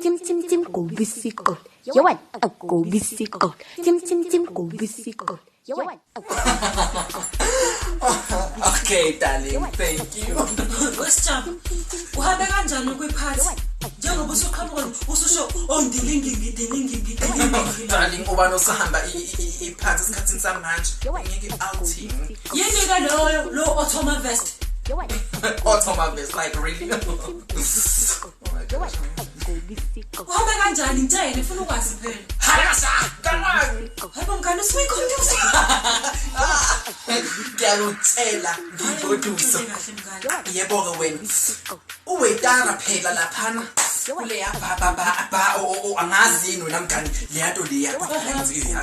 Chim chim chim cổ bicycle. Dấu ảnh ở cổ bicycle. Chim chim chim cổ bicycle. Dấu ảnh ở Okay, darling, thank you. Wesijama, uhambe kanjani kwiphathi? Njengoba usuqhamuka ususho ondilingi. Darling, uba nosahamba iphathi esikhathini samanje. Ngeke outing. Yini ka lo Ottoman vest? Ottoman vest, like really? Uhambe kanjani ngitshele ufuna ukwazi phela. Hayasa, kanani? Hayibo mngani usuyikhonduza. Ngiyakutshela ngigoduso. Yebo-ke wena. Uwetara phela laphana. Kule baba angazi yini wena mngani leyanto leya afike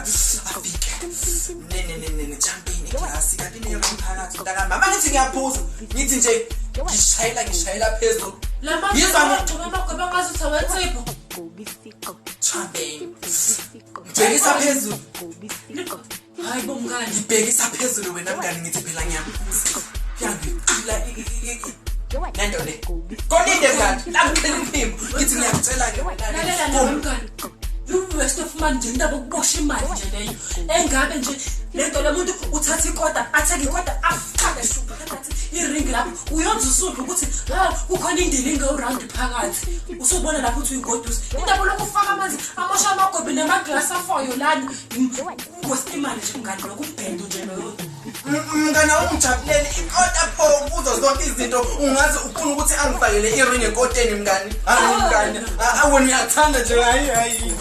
ne champagne class kanti neyophakathi mntaka mama ngithi ngiyaphuza ngithi nje ngishayela phezulu Amagweba ngazi uthi awensipho. champagne ngibhekisa phezulu Hayibo mngani. ngibhekisa phezulu wena mngani ngithi phela ngiyaphuza yangicila nento le koninde mngani langicela umphimbo ngithi ngiyakutshela-ke Lalela nami mngani. West of man nje indaba ukubosha imali nje leyo. Engabe nje lento lemuntu uthatha ikota atheke ikota afaka shuba kanti iring lapho uyonza usudla ukuthi kukhona indilinga uround phakathi. Usubona lapho uthi uyigodusa. Indaba lokufaka amanzi amosha amagobhe namaglasi afoyo lana. West imali nje mngani lokubhendo nje loyo. Mngana ungijabulele ikota pho kuzo zonke izinto ungaze ufuna ukuthi angifakele iring ekoteni mngani. Hayi mngani. Wena uyathanda nje hayi.